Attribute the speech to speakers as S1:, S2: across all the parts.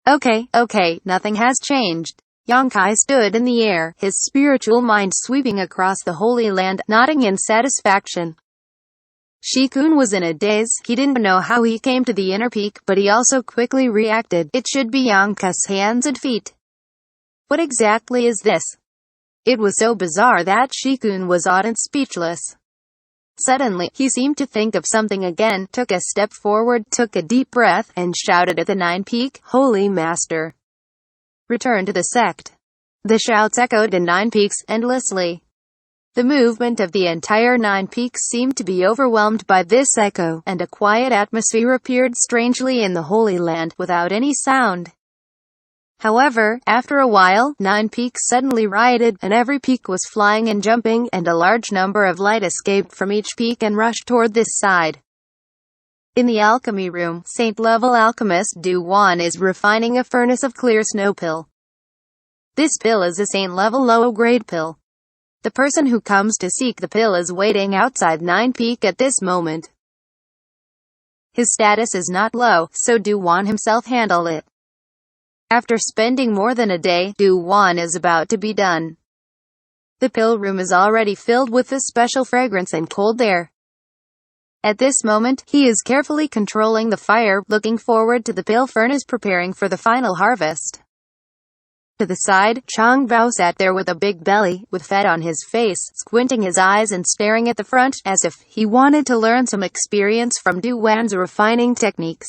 S1: Okay, nothing has changed. Yongkai stood in the air, his spiritual mind sweeping across the Holy Land, nodding in satisfaction. Shikun was in a daze. He didn't know how he came to the inner peak, but he also quickly reacted. It should be Yongkai's hands and feet. What exactly is this? It was so bizarre that Shikun was awed and speechless. Suddenly, he seemed to think of something again, took a step forward, took a deep breath, and shouted at the Nine Peak, "Holy Master! Return to the sect." The shouts echoed in Nine Peaks endlessly. The movement of the entire Nine Peaks seemed to be overwhelmed by this echo, and a quiet atmosphere appeared strangely in the Holy Land, without any sound. However, after a while, Nine Peaks suddenly rioted, and every peak was flying and jumping, and a large number of light escaped from each peak and rushed toward this side. In the alchemy room, Saint-level alchemist Du Wan is refining a furnace of clear snow pill. This pill is a Saint-level low-grade pill. The person who comes to seek the pill is waiting outside Nine Peak at this moment. His status is not low, so Du Wan himself handle it. After spending more than a day, Du Wan is about to be done. The pill room is already filled with a special fragrance and cold air. At this moment, he is carefully controlling the fire, looking forward to the pill furnace, preparing for the final harvest. To the side, Chang Bao sat there with a big belly, with fat on his face, squinting his eyes and staring at the front, as if he wanted to learn some experience from Du Wan's refining techniques.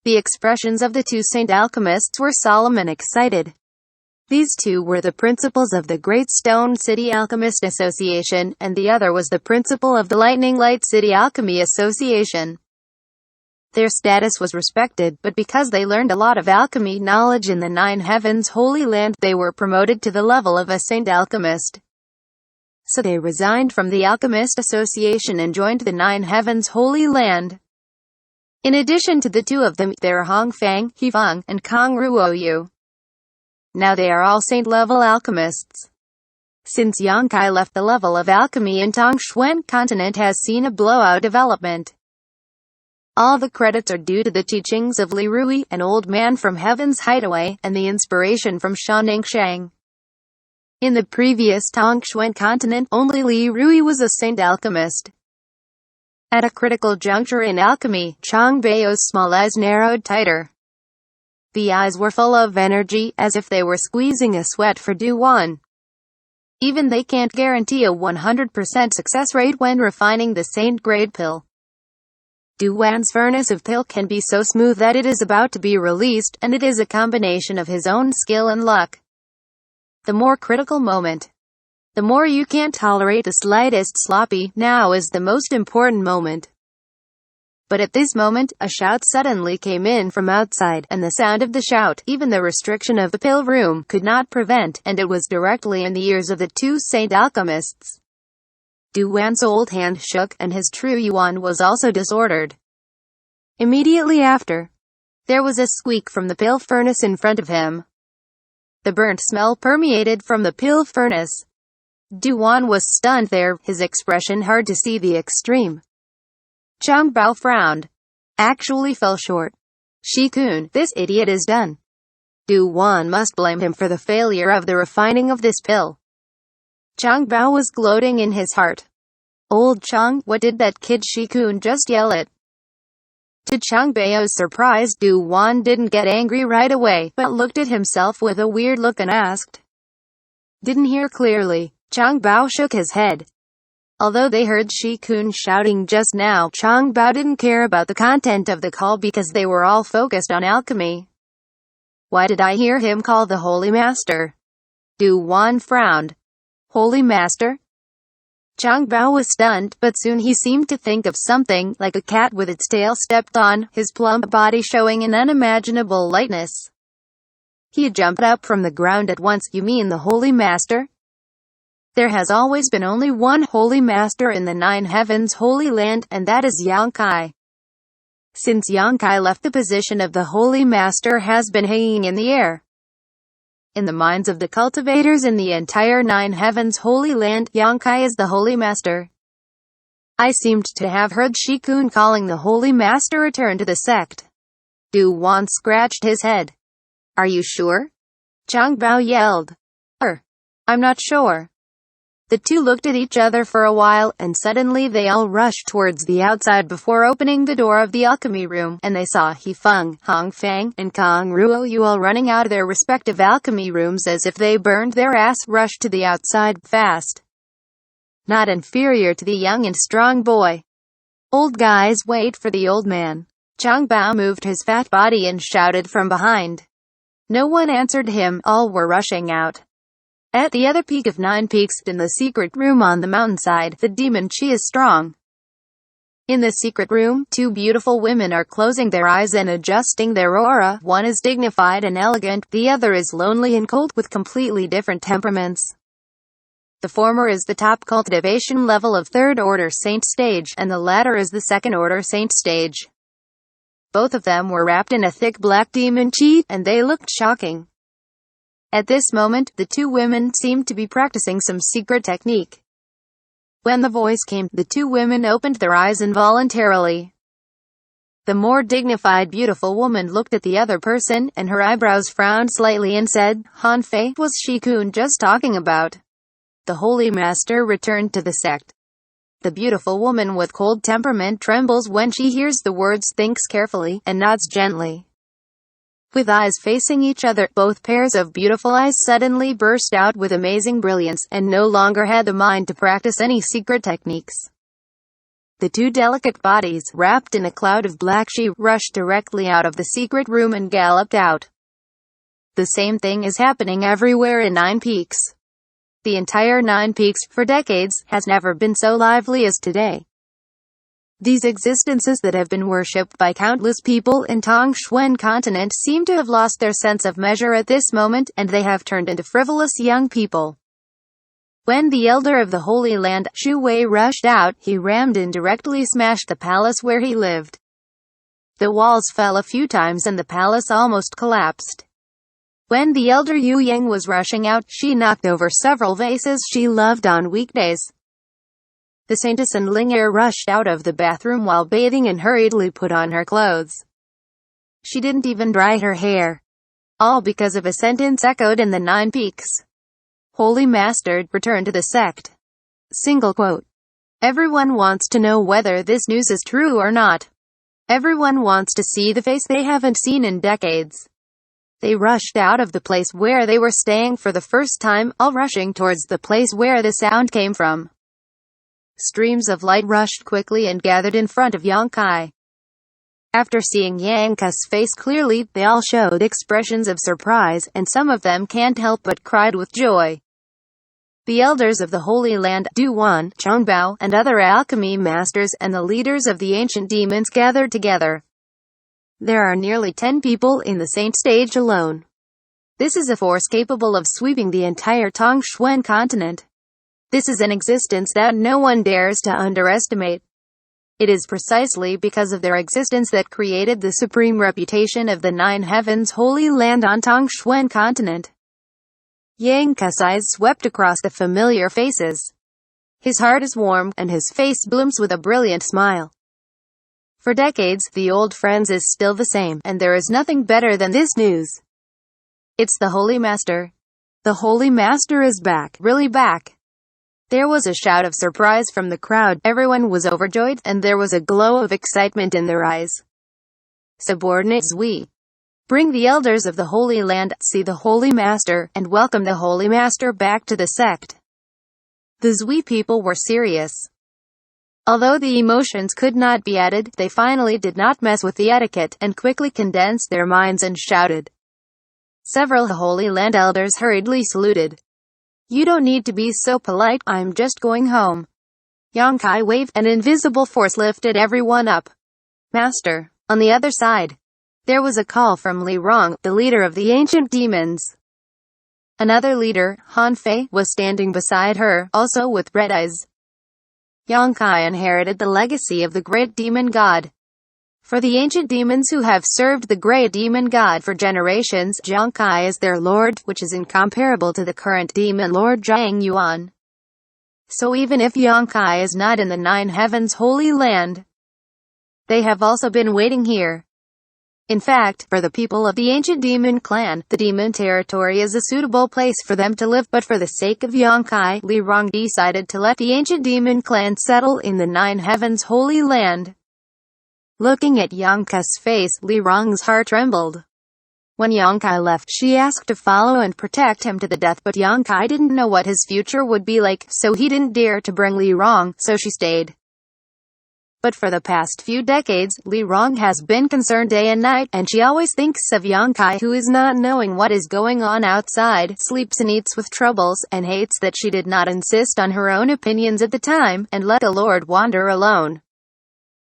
S1: The expressions of the two saint alchemists were solemn and excited. These two were the principals of the Great Stone City Alchemist Association, and the other was the principal of the Lightning Light City Alchemy Association. Their status was respected, but because they learned a lot of alchemy knowledge in the Nine Heavens Holy Land, they were promoted to the level of a saint alchemist. So they resigned from the Alchemist Association and joined the Nine Heavens Holy Land. In addition to the two of them, there are Hongfang, Hefeng, and Kong Ruoyu. Now they are all saint-level alchemists. Since Yongkai left, the level of alchemy in Tongxuan continent has seen a blowout development. All the credits are due to the teachings of Li Rui, an old man from Heaven's Hideaway, and the inspiration from Xianxia. In the previous Tongxuan continent, only Li Rui was a saint alchemist. At a critical juncture in alchemy, Chang Bao's small eyes narrowed tighter. The eyes were full of energy, as if they were squeezing a sweat for Du Wan. Even they can't guarantee a 100% success rate when refining the saint-grade pill. Du Wan's furnace of pill can be so smooth that it is about to be released, and it is a combination of his own skill and luck. The more critical moment. The more you can't tolerate the slightest sloppy, now is the most important moment. But at this moment, a shout suddenly came in from outside, and the sound of the shout, even the restriction of the pill room, could not prevent, and it was directly in the ears of the two saint alchemists. Du Wan's old hand shook, and his true yuan was also disordered. Immediately after, there was a squeak from the pill furnace in front of him. The burnt smell permeated from the pill furnace. Du Wan was stunned there, his expression hard to see the extreme. Chang Bao frowned. Actually fell short. Shikun, this idiot is done. Du Wan must blame him for the failure of the refining of this pill. Chang Bao was gloating in his heart. Old Chang, what did that kid Shikun just yell at? To Chang Bao's surprise, Du Wan didn't get angry right away, but looked at himself with a weird look and asked. Didn't hear clearly. Chang Bao shook his head. Although they heard Shikun shouting just now, Chang Bao didn't care about the content of the call because they were all focused on alchemy. Why did I hear him call the Holy Master? Du Wan frowned. Holy Master? Chang Bao was stunned, but soon he seemed to think of something, like a cat with its tail stepped on, his plump body showing an unimaginable lightness. He jumped up from the ground at once. You mean the Holy Master? There has always been only one Holy Master in the Nine Heavens Holy Land, and that is Yongkai. Since Yongkai left, the position of the Holy Master has been hanging in the air. In the minds of the cultivators in the entire Nine Heavens Holy Land, Yongkai is the Holy Master. I seemed to have heard Shikun calling the Holy Master return to the sect. Du Wan scratched his head. Are you sure? Zhang Bao yelled. I'm not sure. The two looked at each other for a while, and suddenly they all rushed towards the outside before opening the door of the alchemy room, and they saw He Feng, Hong Feng, and Kong Ruo Yu all running out of their respective alchemy rooms as if they burned their ass, rushed to the outside, fast. Not inferior to the young and strong boy. Old guys wait for the old man. Zhang Bao moved his fat body and shouted from behind. No one answered him, all were rushing out. At the other peak of 9 peaks, in the secret room on the mountainside, the demon Qi is strong. In the secret room, 2 beautiful women are closing their eyes and adjusting their aura. One is dignified and elegant, the other is lonely and cold, with completely different temperaments. The former is the top cultivation level of 3rd order saint stage, and the latter is the 2nd order saint stage. Both of them were wrapped in a thick black demon Qi, and they looked shocking. At this moment, the 2 women seemed to be practicing some secret technique. When the voice came, the 2 women opened their eyes involuntarily. The more dignified beautiful woman looked at the other person, and her eyebrows frowned slightly and said, Han Fei, was Shi-kun just talking about? The Holy Master returned to the sect. The beautiful woman with cold temperament trembles when she hears the words, thinks carefully, and nods gently. With eyes facing each other, both pairs of beautiful eyes suddenly burst out with amazing brilliance, and no longer had the mind to practice any secret techniques. The 2 delicate bodies, wrapped in a cloud of black Qi, rushed directly out of the secret room and galloped out. The same thing is happening everywhere in 9 peaks. The entire 9 peaks, for decades, has never been so lively as today. These existences that have been worshipped by countless people in Tongxuan continent seem to have lost their sense of measure at this moment, and they have turned into frivolous young people. When the elder of the Holy Land, Xu Wei, rushed out, he rammed and directly smashed the palace where he lived. The walls fell a few times and the palace almost collapsed. When the elder Yu Yang was rushing out, she knocked over several vases she loved on weekdays. The Saintess and Ling'er rushed out of the bathroom while bathing and hurriedly put on her clothes. She didn't even dry her hair. All because of a sentence echoed in the 9 peaks. Holy Master, return to the sect. Single quote. Everyone wants to know whether this news is true or not. Everyone wants to see the face they haven't seen in decades. They rushed out of the place where they were staying for the first time, all rushing towards the place where the sound came from. Streams of light rushed quickly and gathered in front of Yang Kai. After seeing Yang Kai's face clearly, they all showed expressions of surprise, and some of them can't help but cried with joy. The elders of the Holy Land, Du Wan, Chongbao, and other alchemy masters, and the leaders of the ancient demons gathered together. There are nearly 10 people in the saint stage alone. This is a force capable of sweeping the entire Tongxuan continent. This is an existence that no one dares to underestimate. It is precisely because of their existence that created the supreme reputation of the 9 heavens Holy Land on Tongxuan continent. Yang Kai's eyes swept across the familiar faces. His heart is warm, and his face blooms with a brilliant smile. For decades, the old friends is still the same, and there is nothing better than this news. It's the Holy Master. The Holy Master is back, really back. There was a shout of surprise from the crowd, everyone was overjoyed, and there was a glow of excitement in their eyes. Subordinate Zui. Bring the elders of the Holy Land, see the Holy Master, and welcome the Holy Master back to the sect. The Zui people were serious. Although the emotions could not be added, they finally did not mess with the etiquette, and quickly condensed their minds and shouted. Several Holy Land elders hurriedly saluted. You don't need to be so polite, I'm just going home. Yang Kai waved, an invisible force lifted everyone up. Master. On the other side. There was a call from Li Rong, the leader of the ancient demons. Another leader, Han Fei, was standing beside her, also with red eyes. Yang Kai inherited the legacy of the great demon god. For the ancient demons who have served the great demon god for generations, Yang Kai is their lord, which is incomparable to the current demon lord Zhang Yuan. So even if Yang Kai is not in the 9 heavens Holy Land, they have also been waiting here. In fact, for the people of the ancient demon clan, the demon territory is a suitable place for them to live, but for the sake of Yongkai, Li Rong decided to let the ancient demon clan settle in the Nine Heavens Holy Land. Looking at Yongkai's face, Li Rong's heart trembled. When Yongkai left, she asked to follow and protect him to the death, but Yongkai didn't know what his future would be like, so he didn't dare to bring Li Rong, so she stayed. But for the past few decades, Li Rong has been concerned day and night, and she always thinks of Yongkai, who is not knowing what is going on outside, sleeps and eats with troubles, and hates that she did not insist on her own opinions at the time, and let the Lord wander alone.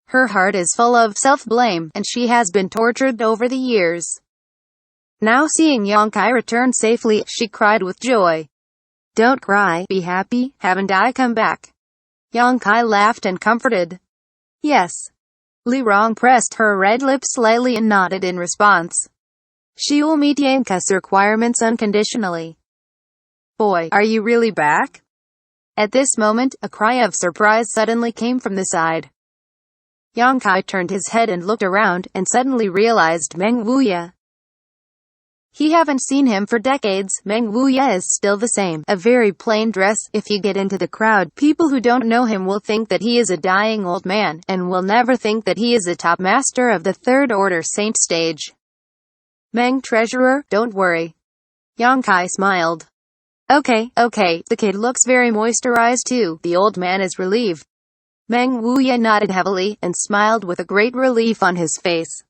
S1: Her heart is full of self-blame, and she has been tortured over the years. Now seeing Yongkai return safely, she cried with joy. "Don't cry, be happy, haven't I come back?" Yongkai laughed and comforted. "Yes." Li Rong pressed her red lips slightly and nodded in response. She will meet Yongkai's requirements unconditionally. "Boy, are you really back?" At this moment, a cry of surprise suddenly came from the side. Yongkai turned his head and looked around, and suddenly realized Meng Wuya. He haven't seen him for decades. Meng Wuya is still the same, a very plain dress. If you get into the crowd, people who don't know him will think that he is a dying old man, and will never think that he is a top master of the Third Order Saint stage. "Meng Treasurer, don't worry." Yongkai smiled. Okay, the kid looks very moisturized too." The old man is relieved. Meng Wuya nodded heavily, and smiled with a great relief on his face.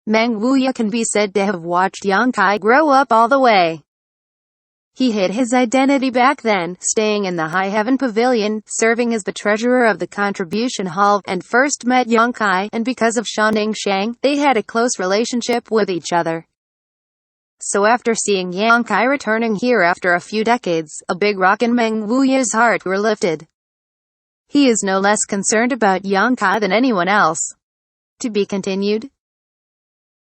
S1: Meng Wuya can be said to have watched Yongkai grow up all the way. He hid his identity back then, staying in the High Heaven Pavilion, serving as the treasurer of the Contribution Hall, and first met Yongkai, and because of Xianxia, they had a close relationship with each other. So after seeing Yongkai returning here after a few decades, a big rock in Meng Wuya's heart were lifted. He is no less concerned about Yongkai than anyone else. To be continued.